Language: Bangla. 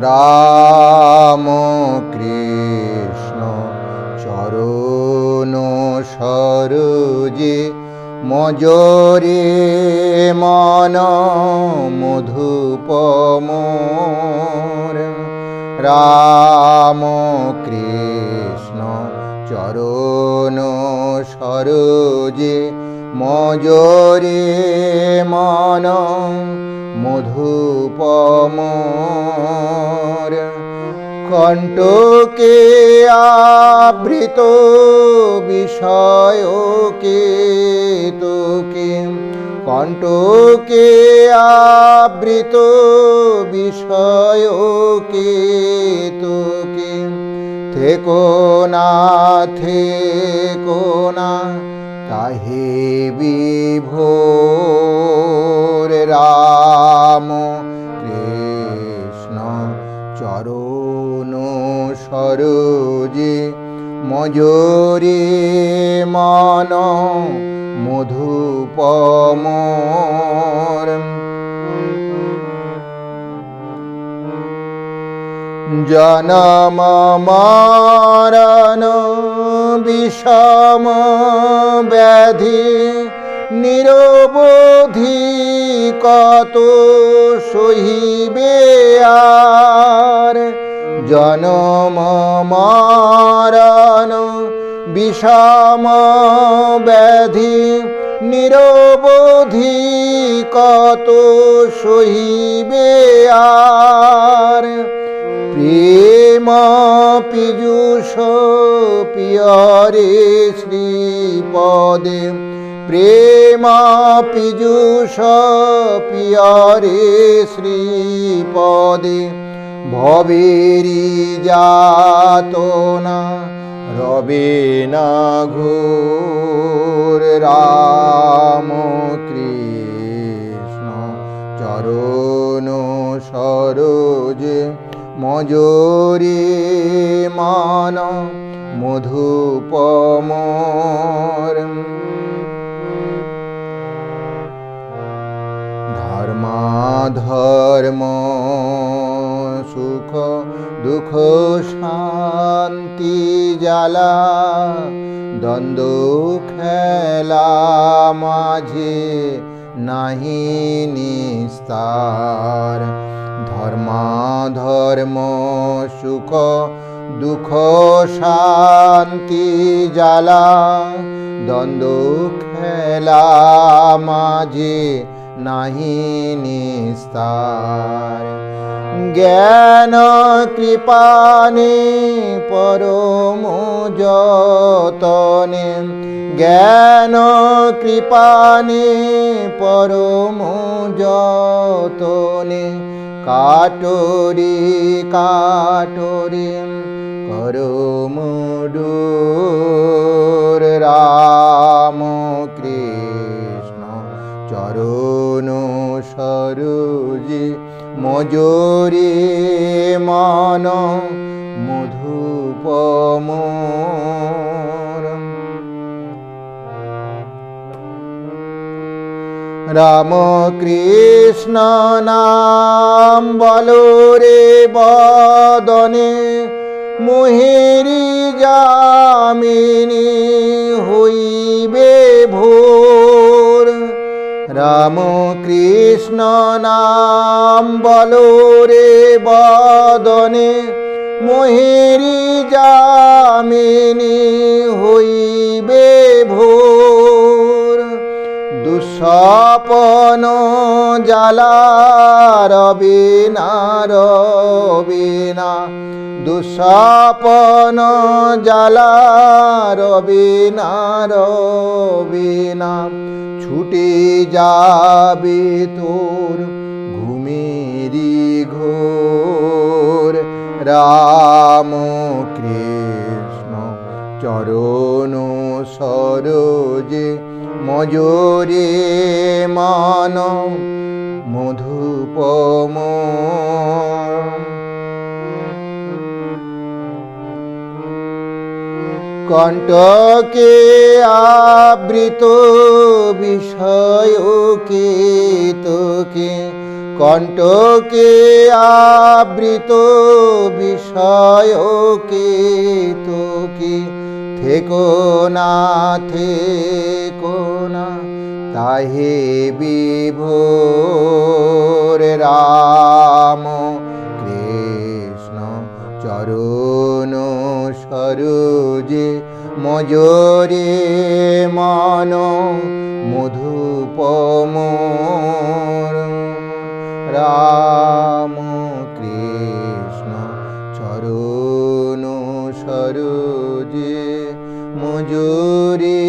রাম কৃষ্ণ চরণ সরোজে মজরে মন মধুপমোর। রাম কৃষ্ণ চরণ সরোজে মজরে মন মধুপমোর। কণ্টকে আবৃত বিষয়কে তোকে, কণ্টকে আবৃত বিষয়কে তোকে, থেকো না তাহে বিভোর। রাম কৃষ্ণ চরণ সরোজে মজরে মন মধুপমোর। জনম মরণ বিষম ব্যাধি নিরবধি কত সহিবে আর। জনম মরণ বিষম ব্যাধি নিরবধি কত সহিবে আর। প্রেম পীযূষ পিয়রে শ্রীপদে, প্রেম পীযূষ পিয়রে শ্রীপদে ভবেরি যাতনা রবে না ঘোর। রাম কৃষ্ণ চরণ সরোজে মজরে মন মধুপমোর। ধর্মাধর্ম সুখ দুঃখ শান্তি জ্বালা দ্বন্দ্ব খেলা মাঝে নাহি নিস্তার। ধর্মাধর্ম সুখ দুঃখ শান্তি জ্বালা দ্বন্দ্ব খেলা মাঝে নাহি নিস্তার। জ্ঞান কৃপানে পরম যতনে, জ্ঞান কৃপানে পরম যতনে কাটরে কাটরে করম ডোর। রাম কৃষ্ণ চরণ সরোজে মজরে মন মধুপমোর। রাম কৃষ্ণ নাম বলো রে বদনে, মোহেরি যামিনী হইবে ভোর। রাম কৃষ্ণ নাম বলো রে বদনে, মোহেরি যামিনী হইবে ভোর। দুঃস্বপন জ্বালা রবে না রবে না, দুঃস্বপন জ্বালা রবে না রবে না। ছুটে যাবে তোর ঘুমেরি ঘোর। রাম কৃষ্ণ চরণ সরোজে মজরে মন মধুপমোর। কণ্টকে আবৃত বিষয় তোকে, কণ্টকে আবৃত বিষয় তোকে, থেকো না তাহে বিভোর। রাম কৃষ্ণ চরণ সরোজে মজরে মন মধুপম। রাম কৃষ্ণ চরণ সরোজে মজরে